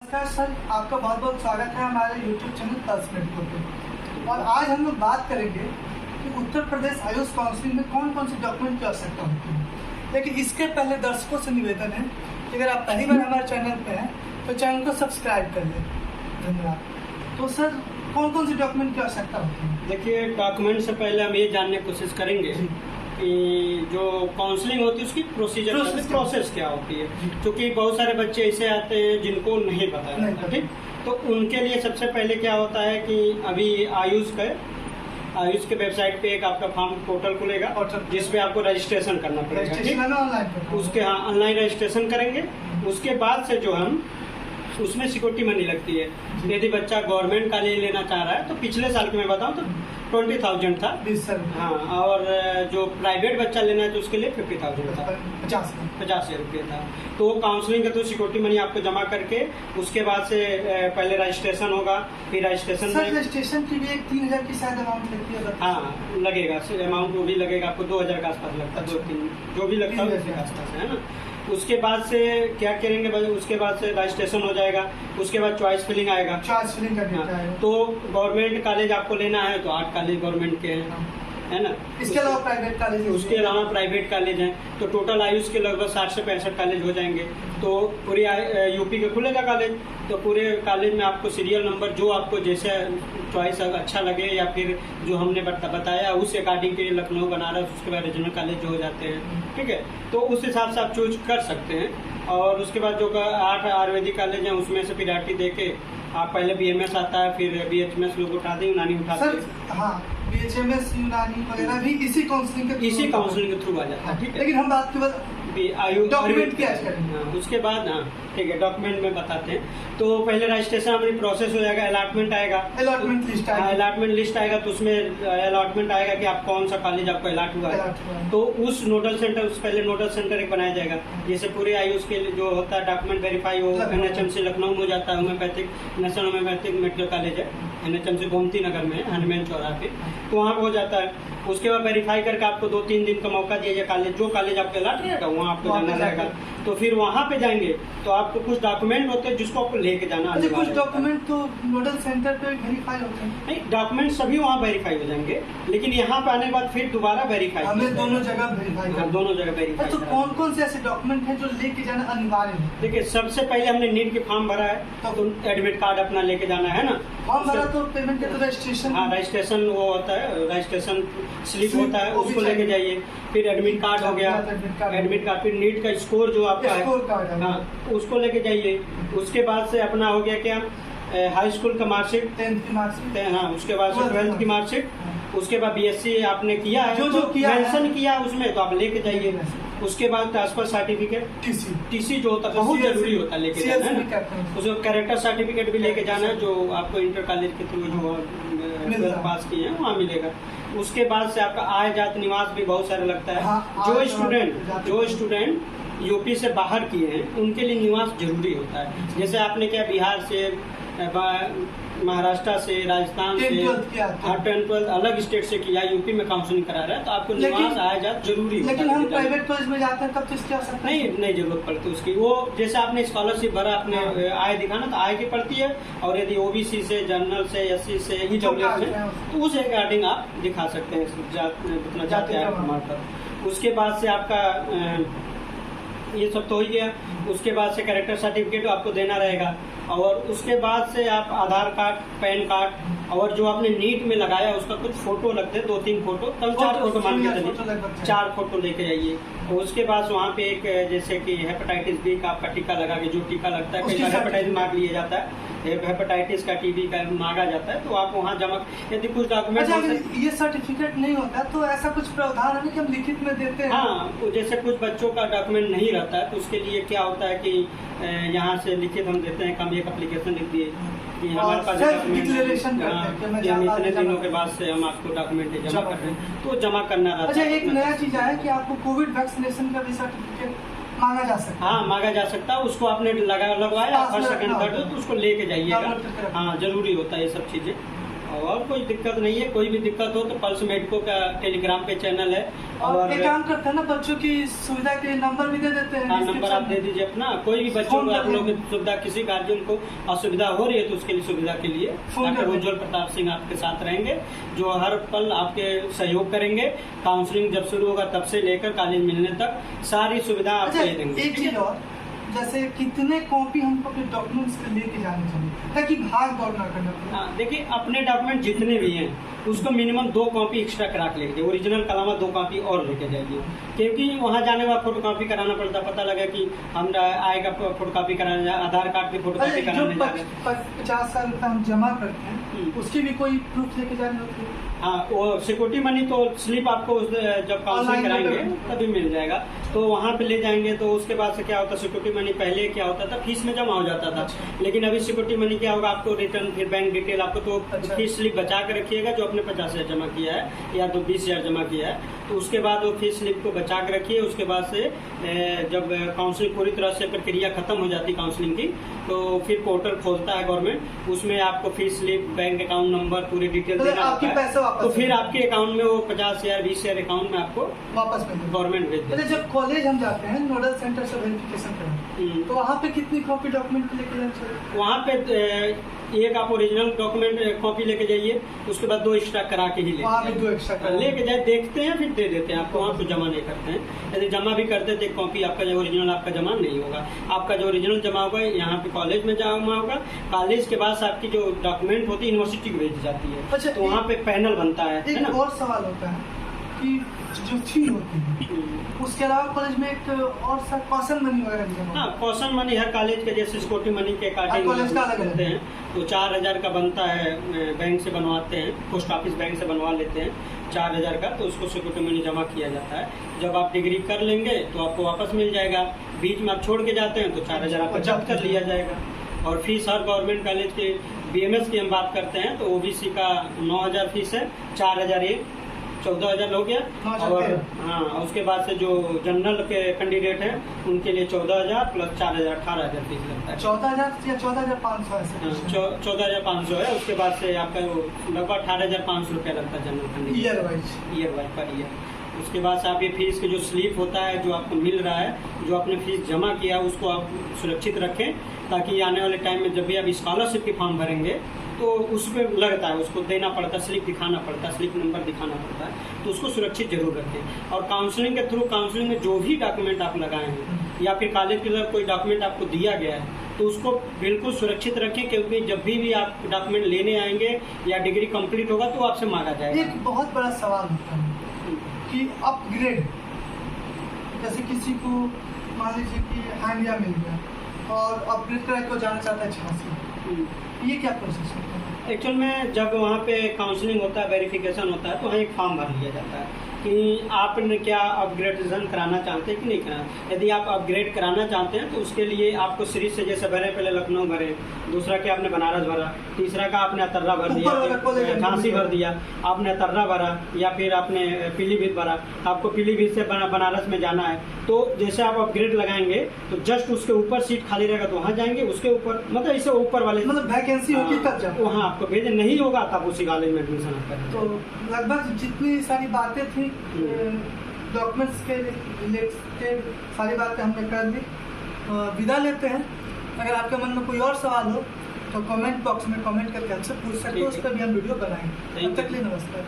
नमस्कार सर, आपका बहुत बहुत स्वागत है हमारे YouTube चैनल पल्स मेडिकल पे। और आज हम लोग बात करेंगे कि उत्तर प्रदेश आयुष काउंसिलिंग में कौन कौन से डॉक्यूमेंट की आवश्यकता होती है। लेकिन इसके पहले दर्शकों से निवेदन है कि अगर आप पहली बार हमारे चैनल पे हैं तो चैनल को सब्सक्राइब कर लें। धन्यवाद। तो सर, कौन कौन से डॉक्यूमेंट की आवश्यकता होती है? देखिए, डॉक्यूमेंट से पहले हम ये जानने की कोशिश करेंगे कि जो काउंसलिंग होती है उसकी प्रोसेस क्या होती है, क्योंकि बहुत सारे बच्चे ऐसे आते हैं जिनको नहीं पता है। ठीक, तो उनके लिए सबसे पहले क्या होता है कि अभी आयुष के वेबसाइट पे एक आपका फॉर्म पोर्टल खुलेगा जिसपे आपको रजिस्ट्रेशन करना पड़ेगा। उसके ऑनलाइन रजिस्ट्रेशन करेंगे। उसके बाद से जो हम उसमें सिक्योरिटी मनी लगती है। यदि बच्चा गवर्नमेंट कॉलेज लेना चाह रहा है तो पिछले साल के मैं बताऊं तो 20,000 था। हाँ, और जो प्राइवेट बच्चा लेना है तो उसके लिए 50,000 था, 50,000 रुपये था। तो काउंसलिंग का तो सिक्योरिटी मनी आपको जमा करके उसके बाद से पहले रजिस्ट्रेशन होगा। फिर रजिस्ट्रेशन की भी एक 3,000 की शायद अमाउंट लगती है। हाँ, लगेगा अमाउंट, वो भी लगेगा आपको 2,000 के आसपास लगता है, 2-3 जो भी लगता है उसके आसपास है ना। उसके बाद से क्या करेंगे, उसके बाद से रजिस्ट्रेशन हो जाएगा। उसके बाद चॉइस फिलिंग आएगा। तो गवर्नमेंट कॉलेज आपको लेना है तो 8 कॉलेज गवर्नमेंट के हैं, है ना। इसके अलावा प्राइवेट कॉलेज, उसके अलावा प्राइवेट कॉलेज हैं। तो टोटल आयुष के लगभग 60 से 65 कॉलेज हो जाएंगे। तो पूरी यूपी के खुलेगा कॉलेज। तो पूरे कॉलेज में आपको सीरियल नंबर जो आपको जैसे चॉइस अच्छा लगे या फिर जो हमने बताया उस अकॉर्डिंग के लखनऊ, बनारस, उसके बाद रीजनल कॉलेज जो हो जाते हैं, ठीक है। तो उस हिसाब से आप चूज कर सकते हैं। और उसके बाद जो 8 आयुर्वेदिक कॉलेज हैं उसमें से प्रायोरिटी देके आप पहले BMS आता है, फिर BHMS लोग उठाते हैं, यूनानी उठाते हैं। हाँ, BHMS यूनानी वगैरह भी इसी काउंसलिंग के थ्रू आ जाता है। ठीक है, लेकिन हम बात के बाद डॉक्यूमेंट की आज करेंगे। उसके बाद ठीक है, डॉक्यूमेंट में बताते हैं। तो पहले रजिस्ट्रेशन हमारी प्रोसेस हो जाएगा। अलॉटमेंट आएगा, अलॉटमेंट लिस्ट आएगा। तो उसमें अलॉटमेंट आएगा कि आप कौन सा कॉलेज आपको अलॉट हुआ है। तो उस नोडल सेंटर, पहले नोडल सेंटर एक बनाया जाएगा। जैसे पूरे आयुष के जो होता है डॉक्यूमेंट वेरीफाई हो, NHMC लखनऊ में हो जाता है। Homeopathic, national homeopathic medical college है NHMC गोमती नगर में, हनुमान चौराहे पे, तो वहाँ हो जाता है। उसके बाद वेरीफाई करके आपको 2-3 दिन का मौका दिया जाए। कॉलेज जो कॉलेज आपके अलॉट रहेगा वहाँ आपको जाना रहेगा। तो फिर वहाँ पे जाएंगे तो आपको कुछ डॉक्यूमेंट होते हैं जिसको आपको लेके जाना है। कुछ डॉक्यूमेंट तो नोडल सेंटर पे वेरीफाई होते हैं। नहीं, डॉक्यूमेंट सभी वहाँ वेरीफाई हो जाएंगे, लेकिन यहाँ पे आने के बाद फिर दोबारा वेरीफाई हमें दोनों जगह वेरीफाई। तो कौन कौन से ऐसे डॉक्यूमेंट हैं जो लेके जाना अनिवार्य है? देखिए, सबसे पहले हमने नीट के फॉर्म भरा है तो एडमिट कार्ड अपना लेके जाना है ना। फॉर्म भरा तो पेमेंट के तो रजिस्ट्रेशन, हाँ रजिस्ट्रेशन वो होता है, रजिस्ट्रेशन स्लिप होता है, उसको लेके जाइए। फिर एडमिट कार्ड हो गया, एडमिट कार्ड, फिर नीट का स्कोर जो आपका है, हाँ उसको लेके जाइए। उसके बाद से अपना हो गया क्या, हाई स्कूल का मार्कशीट, 10th की मार्कशीट, हाँ उसके बाद से 12th की मार्कशीट। उसके बाद BSc आपने किया है, जो किया मेंशन किया उसमें तो आप लेके जाइए। उसके बाद ट्रांसफर सर्टिफिकेट, TC जो होता है बहुत जरूरी होता है लेके जाना है। उसको कैरेक्टर सर्टिफिकेट भी लेके जाना है जो आपको इंटर कॉलेज के थ्रू जो पास किए हैं वहाँ मिलेगा। उसके बाद से आपका आय जात निवास भी बहुत सारे लगता है। जो स्टूडेंट यूपी से बाहर किए हैं उनके लिए निवास जरूरी होता है। जैसे आपने क्या बिहार से, महाराष्ट्र से, राजस्थान से, 10th-12th अलग स्टेट से किया, यूपी में काउंसलिंग करा रहा है तो आपको निवास आया जात जरूरी होता है। लेकिन हम प्राइवेट कॉलेज में जाते हैं तब तो इसकी आवश्यकता नहीं जरूरत पड़ती उसकी। वो जैसे आपने स्कॉलरशिप भरा, आपने आय दिखाना तो आय की पड़ती है। और यदि OBC से, जनरल से, SC से, EWS से तो उस अकॉर्डिंग आप दिखा सकते हैं जितना जाते हैं प्रमाण पर। उसके बाद से आपका ये सब तो हो ही गया। उसके बाद से कैरेक्टर सर्टिफिकेट आपको देना रहेगा। और उसके बाद से आप आधार कार्ड, पैन कार्ड और जो आपने नीट में लगाया उसका कुछ फोटो लगते हैं, 2-3 फोटो, कम 4 फोटो मान के चलिए, 4 फोटो लेके जाइए। और उसके बाद वहाँ पे एक जैसे कि हेपेटाइटिस B का आपका टीका लगा के, जो टीका लगता है कई बार हेपेटाइटिस मांग लिया जाता है, हेपेटाइटिस का, TB का मांगा जाता है, तो आप वहाँ जमा। यदि कुछ डॉक्यूमेंट ये सर्टिफिकेट नहीं होता तो ऐसा कुछ प्रावधान है कि हम लिखित में देते हैं? हाँ, जैसे कुछ बच्चों का डॉक्यूमेंट नहीं रहता है तो उसके लिए क्या होता है कि यहाँ से लिखित हम देते हैं, कम एक एप्लीकेशन लिख दिए कि हमारे पास डिक्लेरेशन करते हैं कि हम इतने दिनों के बाद से हम आपको डॉक्यूमेंट जमा कर रहे हैं, तो जमा करना रहता है। अच्छा, एक नया चीज आया कि आपको कोविड वैक्सीनेशन का भी सर्टिफिकेट मांगा जा सकता है? हाँ, मांगा जा सकता है। उसको आपने लगवाया फर्स्ट, सेकंड, थर्ड तो उसको लेके जाइएगा। हाँ, जरूरी होता है ये सब चीजें। और कोई दिक्कत नहीं है। कोई भी दिक्कत हो तो पल्स मेडिको का टेलीग्राम पे चैनल है। और एक काम करते हैं ना, बच्चों की सुविधा के नंबर भी दे देते हैं। हाँ, नंबर आप दे दीजिए अपना। कोई भी बच्चों को, आप लोगों की सुविधा, किसी गार्जियन को असुविधा हो रही है तो उसके लिए सुविधा के लिए डॉक्टर उज्ज्वल प्रताप सिंह आपके साथ रहेंगे, जो हर पल आपके सहयोग करेंगे। काउंसलिंग जब शुरू होगा तब से लेकर कॉलेज मिलने तक सारी सुविधा आपको दे देंगे। एक चीज और, जैसे कितने कॉपी हमको अपने डॉक्यूमेंट्स के लेके जाने चाहिए ताकि भाग दौड़ ना करना पड़े? हाँ, देखिए अपने डॉक्यूमेंट जितने भी हैं उसको मिनिमम 2 कॉपी एक्स्ट्रा करा के लेके, ओरिजिनल के अलावा 2 कॉपी और लेके जाइए, क्योंकि वहाँ जाने के बाद फोटो कॉपी कराना पड़ता। पता लगा कि हम आएगा फोटो कॉपी कराने, आधार कार्ड की फोटो कॉपी कराने जाएंगे। 50 साल रुपये हम जमा करते हैं, उसकी भी कोई प्रूफ लेके जाने होती है? हाँ, वो सिक्योरिटी मनी तो स्लिप आपको जब काउंसलिंग कराएंगे तभी मिल जाएगा, तो वहाँ पे ले जाएंगे। तो उसके बाद से क्या होता है, सिक्योरिटी मनी पहले क्या होता था, फीस में जमा हो जाता था। लेकिन अभी सिक्योरिटी मनी क्या होगा, आपको रिटर्न, फिर बैंक डिटेल आपको, तो फीस स्लिप बचा के रखिएगा जो आपने 50,000 जमा किया है या तो 20,000 जमा किया है, तो उसके बाद वो फीस स्लिप को बचा के रखिए। उसके बाद से जब काउंसलिंग पूरी तरह से प्रक्रिया खत्म हो जाती है काउंसलिंग की, तो फिर पोर्टल खोलता है गवर्नमेंट, उसमें आपको fees slip, bank account number, पूरी डिटेल देना होता है। तो फिर आपके अकाउंट में वो 50,000 20,000 अकाउंट में आपको वापस गवर्नमेंट भेज देती है। जब कॉलेज हम जाते हैं नोडल सेंटर से वेरिफिकेशन करने, तो वहाँ पे कितनी कॉपी डॉक्यूमेंट लेके जाना चाहिए? वहाँ पे एक आप ओरिजिनल डॉक्यूमेंट कॉपी लेके जाइए, उसके बाद 2 एक्स्ट्रा करा के ही लेके जाए, देखते हैं फिर दे देते हैं आपको। वहाँ तो जमा नहीं करते हैं, यदि जमा भी करते थे कॉपी आपका जो ओरिजिनल आपका जमा नहीं होगा। आपका जो ओरिजिनल जमा होगा यहाँ पे कॉलेज में जमा होगा। कॉलेज के बाद आपकी जो डॉक्यूमेंट होती है यूनिवर्सिटी को भेजी जाती है। अच्छा, तो वहाँ पे पैनल बनता है। एक और सवाल होता है कि जो फी होती है उसके अलावा कॉलेज में एक और सा कॉशन मनी वगैरह भी जमा? हाँ, कॉशन मनी हर कॉलेज के जैसे सिक्योरिटी मनी के अकॉर्डिंग बनते हैं। तो 4,000 का बनता है, बैंक से बनवाते हैं, पोस्ट ऑफिस बैंक से बनवा लेते हैं 4,000 का, तो उसको सिक्योरिटी मनी जमा किया जाता है। जब आप डिग्री कर लेंगे तो आपको वापस मिल जाएगा। बीच में आप छोड़ के जाते हैं तो 4,000 आपका जब्त कर लिया जाएगा। और फीस हर गवर्नमेंट कॉलेज के BMS की हम बात करते हैं तो OBC का 9,000 फीस है, 4,000 ये 14,000 हो गया। और हाँ, उसके बाद से जो जनरल के कैंडिडेट हैं उनके लिए 14,000 प्लस 4,000 18,000 फीस लगता है। 14,000 या 14,500 है? 14,500 है। उसके बाद से आपका लगभग 18,500 रुपया लगता है general candidate year wise per year. उसके बाद से आप ये फीस के जो स्लिप होता है जो आपको मिल रहा है, जो आपने फीस जमा किया उसको आप सुरक्षित रखें, ताकि आने वाले टाइम में जब भी आप स्कॉलरशिप की फॉर्म भरेंगे तो उस पर लगता है, उसको देना पड़ता है, स्लिप दिखाना पड़ता है, स्लिप नंबर दिखाना पड़ता है, तो उसको सुरक्षित जरूर रखें। और काउंसलिंग के थ्रू, काउंसलिंग में जो भी डॉक्यूमेंट आप लगाए हैं या फिर कॉलेज की तरफ कोई डॉक्यूमेंट आपको दिया गया है तो उसको बिल्कुल सुरक्षित रखें, क्योंकि जब भी आप डॉक्यूमेंट लेने आएंगे या डिग्री कंप्लीट होगा तो आपसे मांगा जाएगा। एक बहुत बड़ा सवाल होता है कि अपग्रेड, जैसे किसी को मान लीजिए कि हांडिया मिल गया और अपग्रेड करके को जाना चाहता है 86, ये क्या प्रोसेस होता है? एक्चुअल में जब वहाँ पे काउंसलिंग होता है, वेरिफिकेशन होता है, तो वहाँ एक फॉर्म भर लिया जाता है कि आपने क्या अपग्रेडेशन कराना चाहते हैं कि नहीं कराना। यदि आप अपग्रेड कराना चाहते हैं तो उसके लिए आपको सीरीज से जैसे भरे, पहले लखनऊ भरे, दूसरा क्या आपने बनारस भरा, तीसरा का आपने अतर्रा भर दिया, झांसी भर दिया, आपने अतर्रा भरा, या फिर आपने पीलीभीत भरा, आपको पीलीभीत से बनारस में जाना है। तो जैसे आप अपग्रेड लगाएंगे तो जस्ट उसके ऊपर सीट खाली रहेगा तो वहाँ जाएंगे, उसके ऊपर मतलब इसे ऊपर वाले वैकेंसी होगी तब जाओ, वहाँ आपको भेजे, नहीं होगा तब उसी कॉलेज में एडमिशन आप करें। तो लगभग जितनी सारी बातें थी डॉक्यूमेंट्स के रिलेटेड सारी बातें हमने कर दी। विदा लेते हैं। अगर आपके मन में कोई और सवाल हो तो कमेंट बॉक्स में कमेंट करके हमसे पूछ सकते हो, उस पर भी हम वीडियो बनाएंगे। तब तक के लिए नमस्कार।